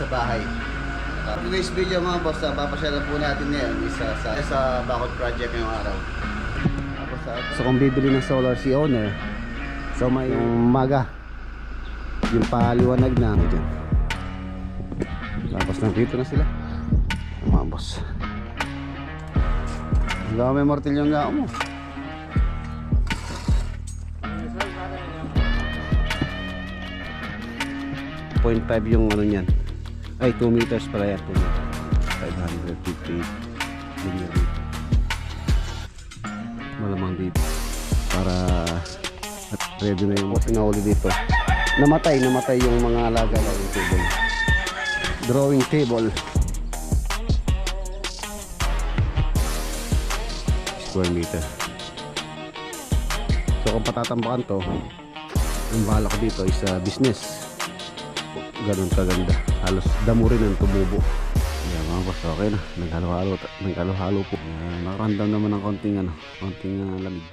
sa bahay. For today's video mga boss, papasyalan po natin ngayon sa Bacod project ngayong araw. So kung bibili ng solar si owner, so may yung maga, yung paliwanag na dyan. Tapos nandito na sila mga boss. Hanggang may martilyo nga mo. 0.5 yung ano niyan. Ay 2 meters pala yan, 2 meters. 550 million. Malamang dito para at ready na yung pinahuli dito. Namatay yung mga alaga ng table. Drawing table. Square meter. So kung patatambakan to, ang bahala ko dito is business. Ganun kaganda, halos damo rin ang tumubo. Yan mga boss, okay na, naghalo-halo po. Nakarandam naman ng konting lamig.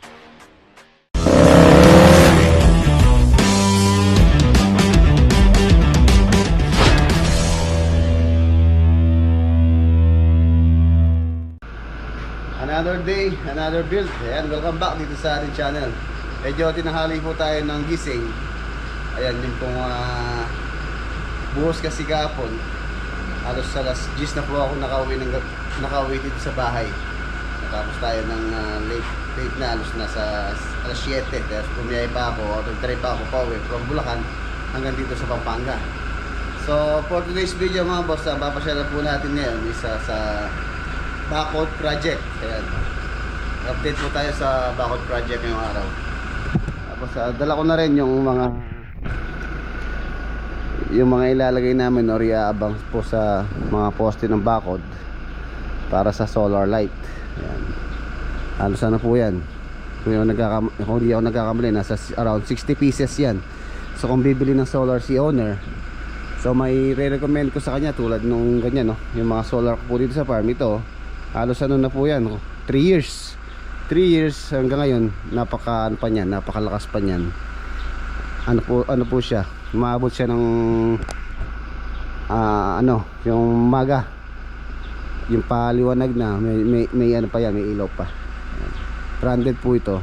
Another day, another build. Ayan, welcome back dito sa ating channel. Medyo tinahali po tayo ng gising. Ayan, yung pong buhos kasi kahapon. Halos sa alas 10 na po ako nakauwi dito sa bahay. Natapos tayo ng late na, halos nasa alas 7. Tapos bumiyay pa ako, o nag-try pa ako pa uwi from Bulacan hanggang dito sa Pampanga. So for today's video mga boss, papasyalan po natin ngayon isa sa Bacod project. Ayan, update po tayo sa Bacod project ngayong araw. Tapos dala ko na rin yung mga ilalagay namin or iaabang po sa mga poste ng Bacod para sa solar light. Ayan, halos ano po yan, kung di ako nagkakamali, nasa around 60 pieces yan. So kung bibili ng solar si owner, so may re-recommend ko sa kanya tulad nung ganyan, no? Yung mga solar ko po dito sa farm, ito halos ano na po yan, 3 years hanggang ngayon. Napakalakas pa niyan. Ano po siya, umabot siya ng yung maga, yung paliwanag na may ano pa yan, may ilaw pa. Branded po ito.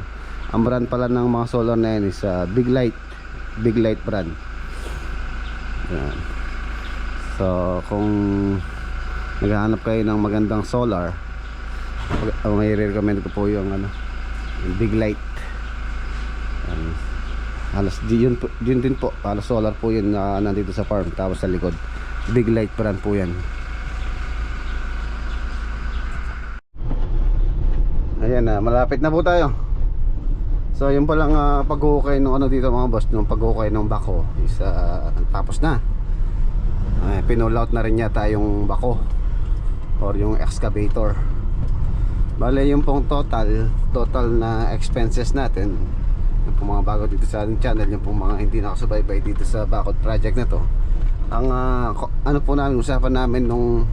Ang brand pala ng mga solar na yan is Big Light brand. Yan. So kung naghahanap kayo ng magandang solar, may recommend ko po yung yung Big Light. Halos yun din po, halos solar po yun na nandito sa farm. Tapos sa likod, Big Light brand po yan. Ayan na, malapit na po tayo. So yun palang pag-hukay ng dito mga boss, nung pag-hukay ng bako is tapos na. Pinull out na rin yata yung bako or yung excavator. Bale yung pong total na expenses natin, yung pong mga bago dito sa ating channel, yung pong mga hindi nakasubaybay dito sa Bacod project na to, ang po namin, usapan namin nung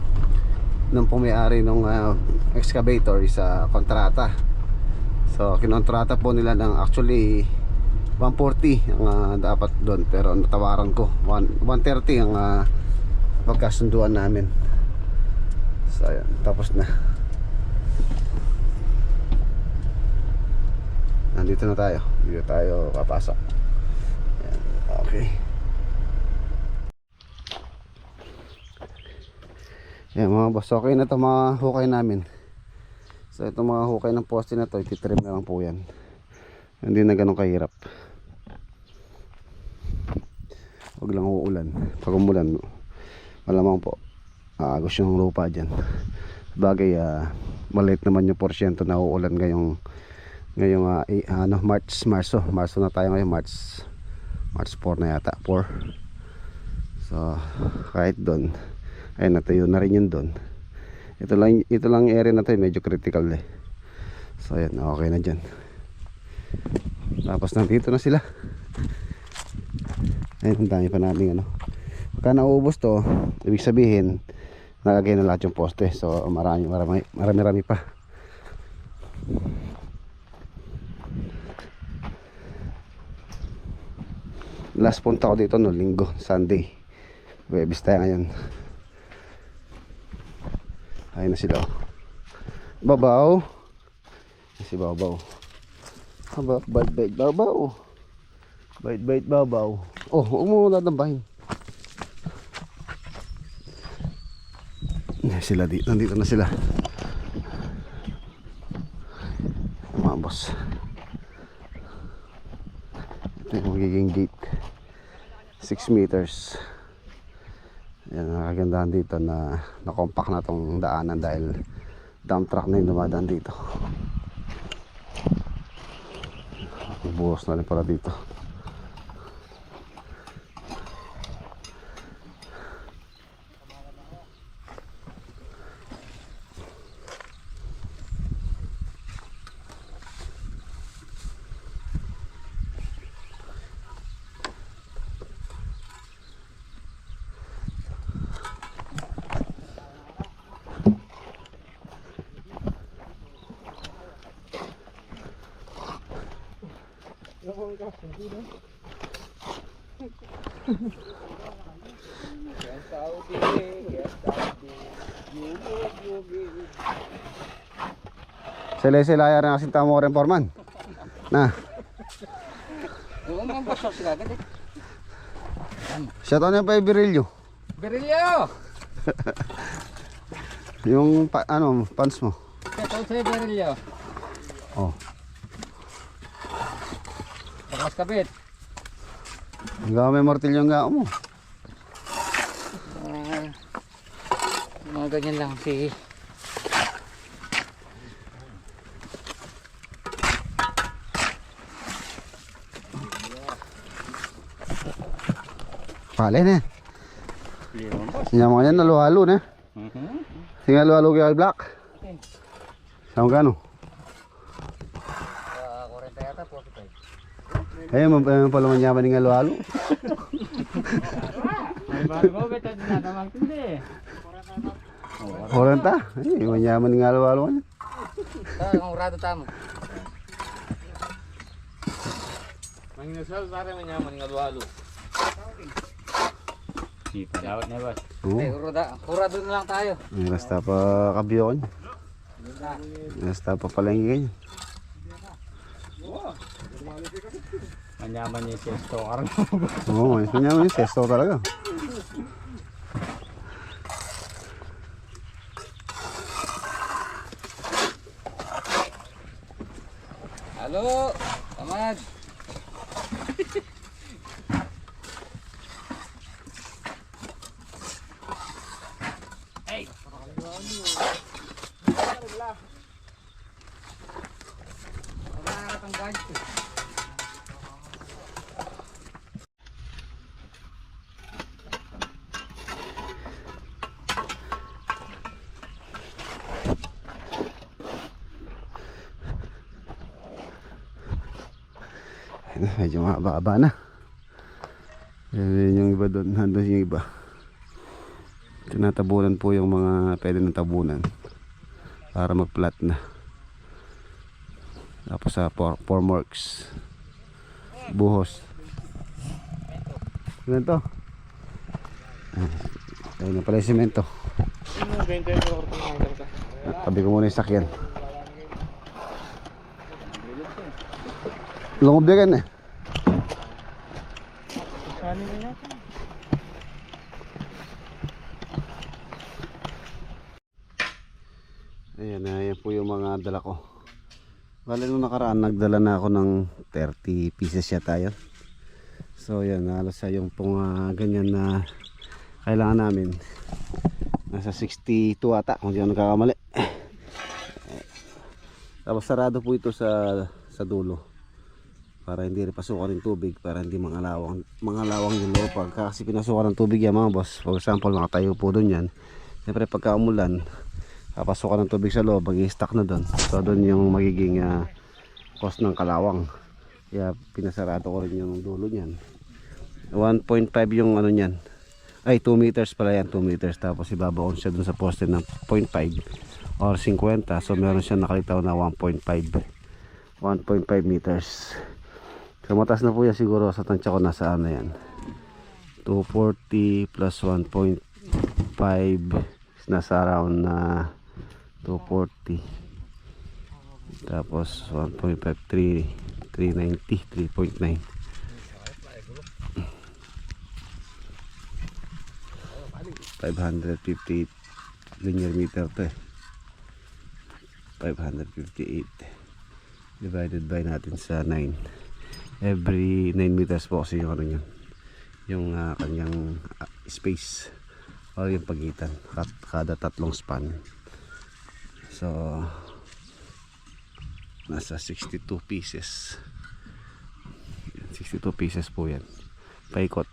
pumayari nung excavator is kontrata. So kinontrata po nila ng actually 140 ang dapat doon, pero natawaran ko 130 ang pagkasunduan namin. So ayan, tapos na. Nandito na tayo. Dito tayo papasok. Ayan, okay. Ayan mga boss, okay na ito mga hukay namin. So itong mga hukay ng poste na to, ititrim na lang po yan. Hindi na ganun kahirap. Huwag lang uulan. Pag umulan, malamang po agos yung lupa dyan. Bagay maliit naman yung porsyento na uulan ngayong Marso na tayo ngayon, March 4 na yata, 4. So kahit doon ay natuyo na rin yun doon. Ito lang area na to, medyo critical eh. So ayan, okay na dyan. Tapos nandito na sila. Ayun, ang dami pa namin pagka nauubos to, ibig sabihin nalagay na lahat yung poste. So marami pa. Last punta ko dito no Linggo, Sunday. Webis tayo ngayon. Ayun na sila. Babaw. Si Babaw. Aba, bait Babaw. Bait Babaw. Oh, huwag mo lalambahin. Sila dito. Nandito na sila. Mga boss. Ito yung magiging gate. 6 meters. Yan ang kagandahan dito na nakompact na tong daanan dahil dump truck na yung dumadaan dito. Buhos na rin para dito. Sila rin asin tamo rin Foreman. Na. Shout out niya pa Berilio. Berilio! Yung pants mo. Shout out sa'yo Berilio. Oh. Pagkas kapit. Hanggang may martilyo ang gao mo. Mga ganyan lang si Pala na. Sinya mo yan, halo-halo na. Sige, halo-halo kay Black. Saan gano? 40 yata, 45. Ayun, pala manyaman ng halo-halo. Ay, bago mo, beto na naman hindi. 40? Ay, manyaman ng halo-halo. Ang urado tamo. Manginasal sa akin manyaman ng halo-halo. Dawat na boss. Oo. Urado na lang tayo. May rasta pa kabiyo ko niya. May rasta pa palengke niya. Manyaman niya si Stoker. Oo, manyaman yung sesto talaga. Halo, tamad. Hey. Medyo mahaba-haba na. Yan yung iba doon. Nandun yung iba. Tinatabunan po yung mga pwede ng tabunan para mag-plat na. Tapos sa formworks buhos. Semento. Ayun na pala yung semento. Tabi ko muna yung sakyan. Lungob din kan eh. Ayan po yung mga dala ko. Bale nung nakaraan nagdala na ako ng 30 pieces yata yun. So yan, halos yung pong ganyan na kailangan namin. Nasa 62 ata kung di ako nagkakamali. Tapos sarado po ito sa dulo para hindi rin pasukan ng tubig, para hindi mangalawang yung loob. Pagka kasi pinasukan ng tubig yan mga boss, for example nakatayo po doon yan, siyempre pagka umulan papasukan ng tubig sa loob, mag-i-stuck na doon. So doon yung magiging cost ng kalawang, kaya pinasarado ko rin yung dulo nyan. 1.5 yung ano nyan, ay 2 meters pala yan, 2 meters. Tapos ibabaon siya doon sa poste ng 0.5 or 50, so meron siya nakalitaw na 1.5 meters. So mataas na po yan siguro, sa tansya ko nasa ano yan, 240 plus 1.5 nasa around na 240. Tapos 1.53, 390, 3.9. $558 linear meter to eh. 558 divided by natin sa 9. Every 9 meters po kasi yung ano yun, yung kanyang space o yung pagitan kada tatlong span. So nasa 62 pieces. 62 pieces po yan. Paikot.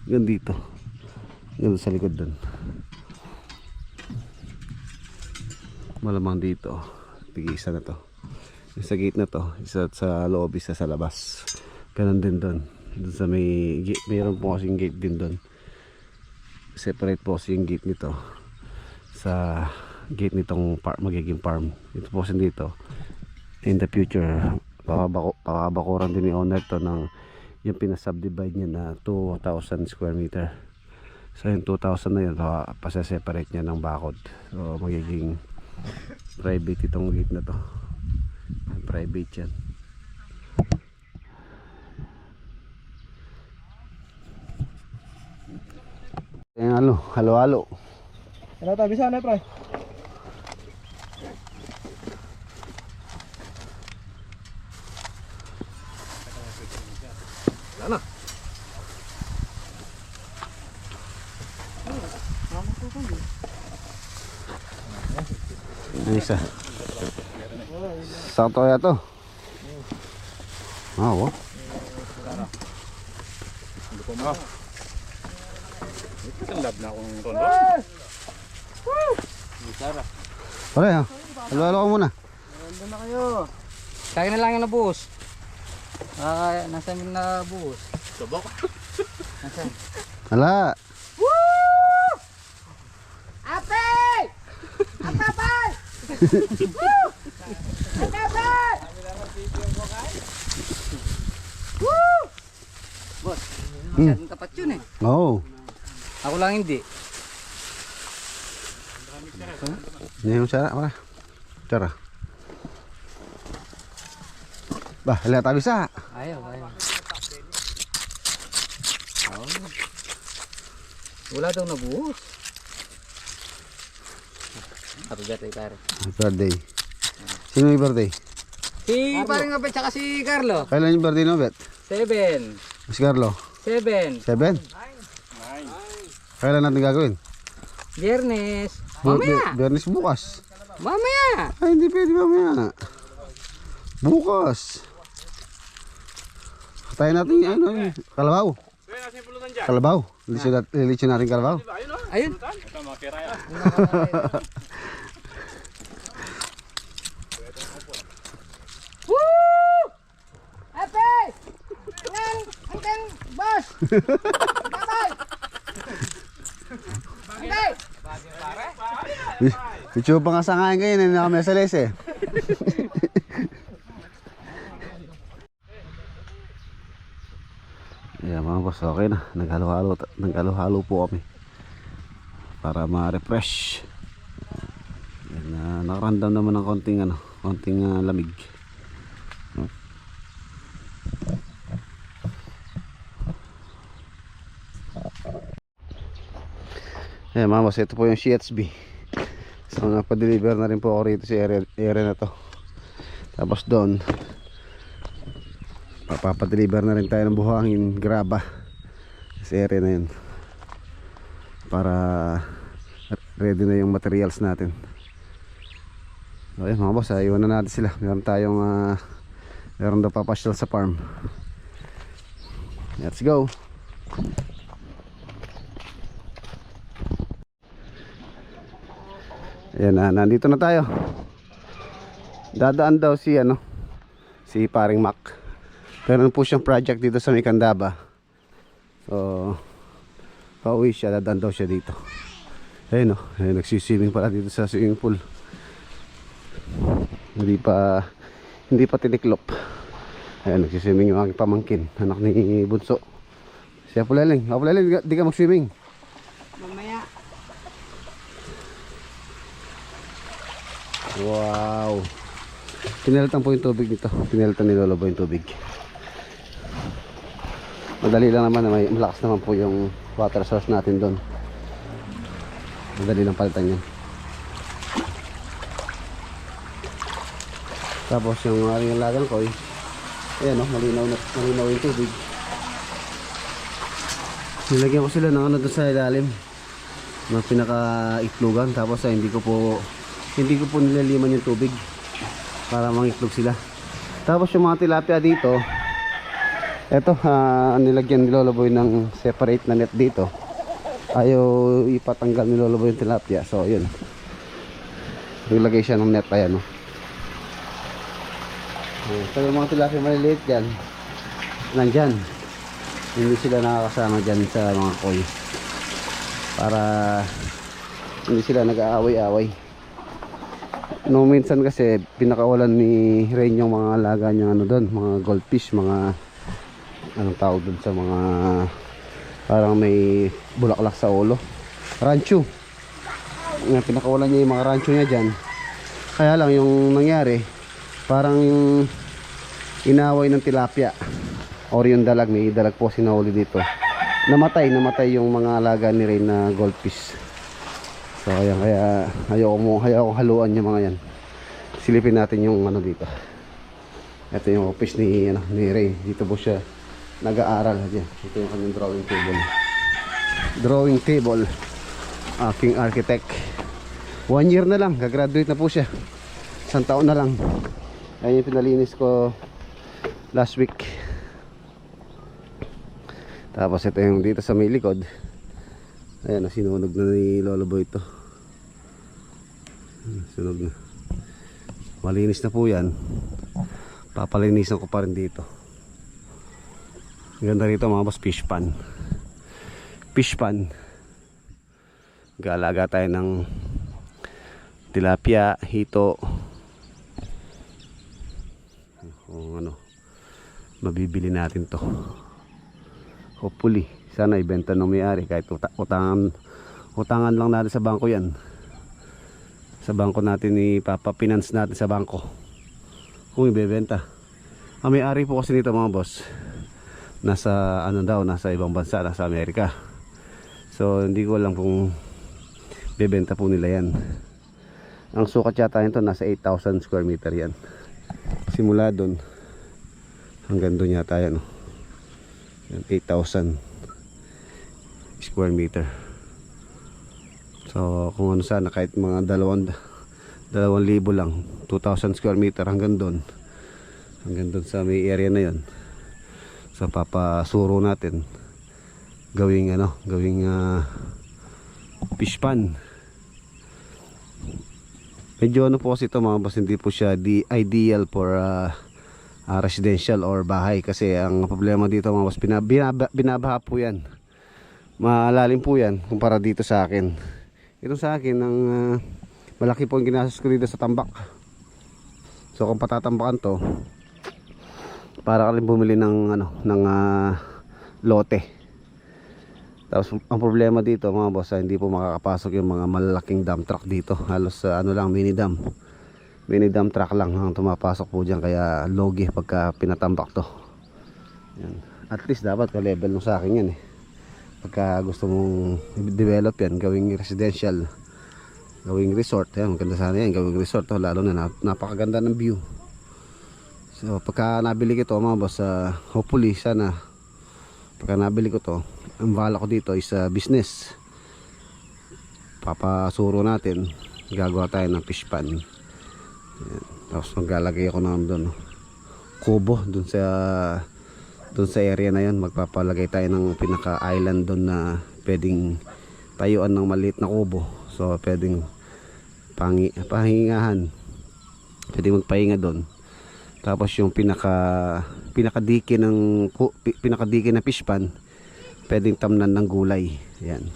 Yun dito. Yun sa likod dun. Malamang dito. Tig-isa na to. Yung sa gate na to. Isa sa loob, isa sa labas. Ganun din dun. Dun sa may gate. Mayroon po kasing gate din dun. Separate po kasi yung gate nito sa gate nitong magiging farm. Ito po kasi dito. In the future, pakabakuran din ni owner to ng yung pinasubdivide niya na 2,000 square meter. So yung 2,000 na yun, pasaseparate niya ng bakod. So magiging private itong gate na to. Private yan. Yung ano, halo-halo. Ano tayo, bisa na pre? Ano? Ano isa? Sakto kaya to? Ah, wow. Isang lab na akong tondo. Sarap. Pare ha, halo-halo ko muna. Ganda na kayo. Kaya na lang yung nabuhos. Nasa yung nabuhos. Subok. Nasaan? Hala. Ate! Apapay! Apapay! Boss, masyadong tapat yun eh. Oo. Ako lang hindi. Yan yung sara, pare. Sara. Bah, hala tabi sa. Ayaw. Wala daw nabuhos. Happy birthday, pare. Birthday. Sino yung birthday? Si paring Abet tsaka si Carlo. Kailan yung birthday no, Bet? 7. Mas Carlo? 7. 7? Kailan natin gagawin? Biyernes. Mamaya. Bernis bukas. Mamaya. Ay, hindi pwede mamaya. Bukas. Katayin natin yung ano, yung kalabaw. Kalabaw. Lilitsin natin kalabaw. Ayun. Ito mga kira yan. Woo! Ate! Hanggang boss! Babay! Hanggang! Pichu pa nga sa ngayon kayo, hindi na kami sa les eh. Yeah, mga boss, okay na. Naghalo-halo po kami para ma-refresh. Yan, nakaramdam naman ng konting lamig. Yan mga boss, ito po yung CHB. So napadeliver na rin po ako rito sa area na to. Tapos doon papadeliver na rin tayo ng buhangin graba sa area na yun para ready na yung materials natin. Okay mga boss, iwan na natin sila. Meron daw papasyal sa farm. Let's go. Ayan na, nandito na tayo. Dadaan daw si paring Mac. Pero po siyang project dito sa Mikandaba. So pauwi siya, dadaan daw siya dito. Ayun nagsiswimming pala dito sa swimming pool. Hindi pa tiniklop. Ayun, nagsiswimming yung aking pamangkin, anak ni Bunso. Siya Pulaling, di ka mag-swimming. Mamaya. Wow. Pinalitan po yung tubig dito. Pinalitan ni Lolo Boy yung tubig. Madali lang naman, may malakas naman po yung water source natin doon. Madali lang palitan yan. Tapos yung aring lagang ko, ayan o, malinaw yung tubig. Nilagyan ko sila ng ano doon sa ilalim ng pinaka-itlogan. Tapos hindi ko po nilaliman yung tubig para mangitlog sila. Tapos yung mga tilapia dito, eto, nilagyan ni Lolo Boy ng separate na net dito. Ayaw ipatanggal ni Lolo Boy yung tilapia. So yun, nilagay siya ng net. Ayan o. So yung mga tilapia maliliit dyan, nandyan. Hindi sila nakakasama dyan sa mga koi, para hindi sila nag-aaway-aaway. No, minsan kasi pinakawalan ni Rain yung mga alaga niya ano doon, mga goldfish, mga anong tawag doon sa mga parang may bulaklak sa ulo, rancho. Pinakawalan niya yung mga rancho niya dyan. Kaya lang yung nangyari, parang yung inaway ng tilapia or yung dalag, may dalag po sinahuli dito, namatay yung mga alaga ni Rain na goldfish. So ayan, kaya ayaw haluan yung mga yan. Silipin natin yung ano dito. Ito yung office ni Rain. Dito po siya nag-aaral. Ito yung kanyang drawing table. Aking architect. 1 year na lang, gagraduate na po siya. 1 taon na lang. Ayan yung pinalinis ko last week. Tapos ito yung dito sa may likod. Ayan, sinunog na ni Lolo Boy ito. Sunog na. Malinis na po yan. Papalinisan ko pa rin dito. Ganda rito mga boss, fish pan. Fish pan. Galaga tayo ng tilapia, hito. Kung ano, mabibili natin to. Hopefully, sana ibenta ng may-ari kahit utangan lang natin sa bangko yan. Sa bangko natin, ipapapinance natin sa bangko kung ibebenta. Ang may-ari po kasi nito mga boss, nasa nasa ibang bansa, nasa Amerika. So hindi ko alam kung bebenta po nila yan. Ang sukat yata nito nasa 8,000 square meter yan. Simula doon hanggang doon yata yan, 8,000 square meter. So kung ano sana, kahit mga 2,000 lang, 2,000 square meter hanggang doon sa may area na yon. So papasuro natin, gawing fish pan. Medyo po kasi ito mga boss, hindi po siya ideal for residential or bahay, kasi ang problema dito mga boss, binabaha po yan. Malalim po yan kumpara dito sa akin. Ito sa akin, malaki po yung ginastos ko dito sa tambak. So kung patatambakan to, para ka rin bumili ng lote. Tapos ang problema dito mga boss, hindi po makakapasok yung mga malalaking dump truck dito. Halos mini dump truck lang ang tumapasok po dyan, kaya logi pagka pinatambak to. Yan. At least dapat ka-level nung sa akin yan pagka gusto mong develop yan, gawing residential, gawing resort, yan, maganda sana yan, gawing resort to, lalo na napakaganda ng view. So pagka nabili ko to mga boss, hopefully sana pagka nabili ko to, ang bala ko dito is business. Papasuro natin, gagawa tayo ng fish pan. Yan. Tapos maglalagay ako ng doon kubo doon sa area na yon. Magpapalagay tayo ng pinaka island doon na pwedeng tayuan ng maliit na kubo. So pwedeng pahingahan, pwedeng magpahinga doon. Tapos yung pinakadike ng fish pan, pwedeng tamnan ng gulay. Yan.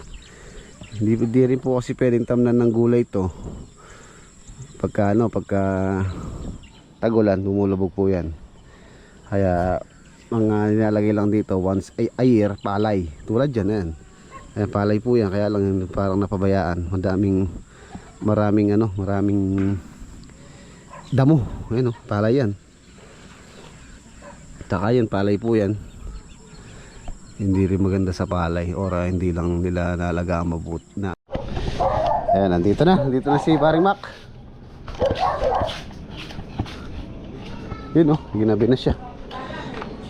Hindi rin po kasi pwedeng tamnan ng gulay to pagka tagulan, lumulubog po yan. Kaya mga nilalagay lang dito once a year, palay. Tulad dyan yan. Ayan, palay po yan. Kaya lang parang napabayaan. Maraming damo. Ayan o, palay yan. Taka yan, palay po yan. Hindi rin maganda sa palay, or hindi lang nila nalaga mabut na. Ayan, nandito na si paring Mac. Yun o, ginabi na siya.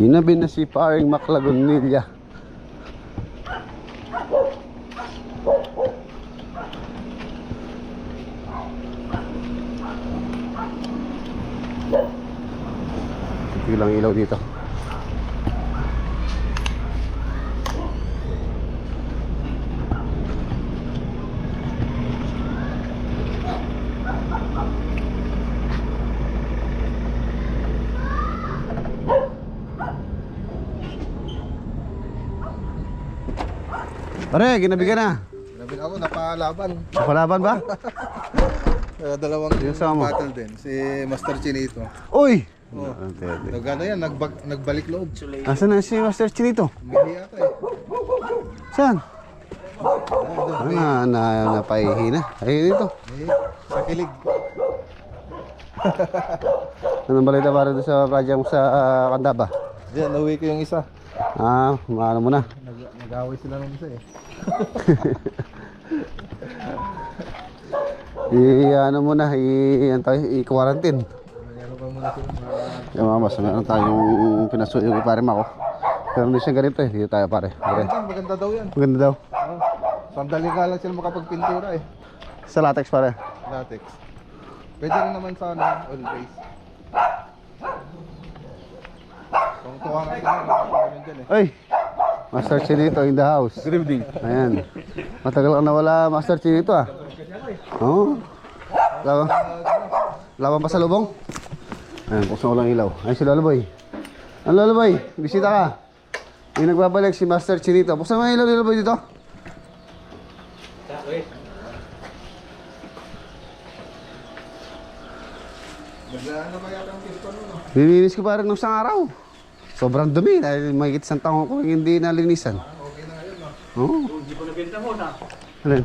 Ginabi na si paring Mac Lagunilla. Ito lang ilaw dito. Pare, ginabi ka na. Ginabi ako, napalaban. Napalaban ba? Dalawang Yung sama mo? battle din. Si Master Chinito. Uy! Oh. Ante. Nagano yan, nagbalik loob. Asan na si Master Chinito? Umihi ata eh. Saan? Napahihina. Ayun dito. Umihi. Sa kilig. Anong balita para doon sa project mo sa Candaba? Diyan, nauwi ko yung isa. Maano mo na. Nag-away sila ng isa eh. Ano mo na, i-quarantine. Meron pa muna sila. Yung mga boss, meron tayong pinasuyo kay pare Mako. Pero hindi siya ganito eh, dito tayo pare. Maganda daw yan. Maganda daw. Sandali nga lang sila makapagpintura eh. Sa latex pare. Latex. Pwede rin naman sa oil base. Kung tuwa nga sila, meron dyan eh. Ay! Master Chinito in the house. Good evening. Ayan. Matagal ka nawala Master Chinito ah. Oo. Laban pa sa lubong? Ayan, buksan ko lang ilaw. Ayun si Lolo Boy. Ano Lolo Boy? Bisita ka. Yung nagbabalik si Master Chinito. Buksan mo yung ilaw Lolo Boy dito. Ano ba yata ang piston mo? Lininis ko pa rin nung isang araw. Sobrang dumi dahil may isang taon ko hindi nalinisan. Okay na ngayon no? Oo. Hindi ko nabenta mo na. Alin?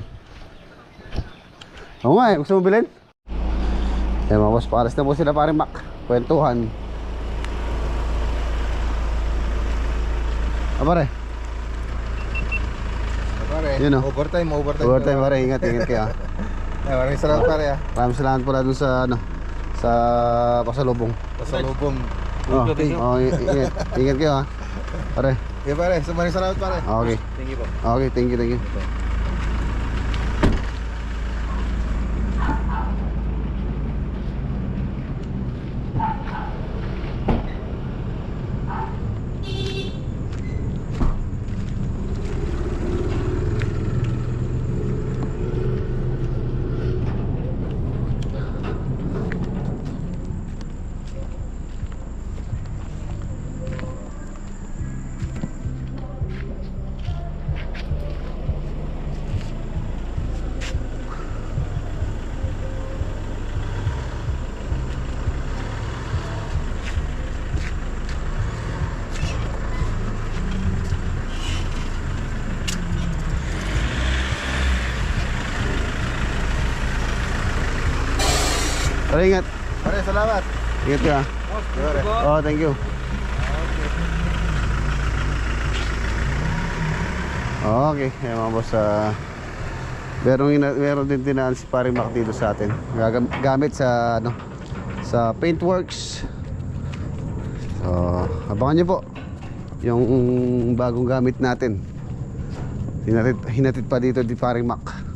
Oo nga eh. Gusto mo bilhin? Eh mga boss, paalis na po sila paring Mac. Kwentuhan. Pare. Pare, Yun, oh. overtime. Overtime pare. Ingat kayo ah. Maraming salamat pare ah. Maraming salamat pala dun sa sa pasalubong. Pasalubong. Oh, ingat kayo ha. Pare. Okay pare, maraming salamat pare. Okay. Thank you po. Okay, thank you. Pare, ingat. Pare, salamat. Ingat ka ha. Pare. Oh, thank you. Okay, eh mga boss, meron din tinaan si paring Mac dito sa atin. Gamit sa sa Paintworks. So, abangan niyo po yung bagong gamit natin. Hinatid pa dito di paring Mac.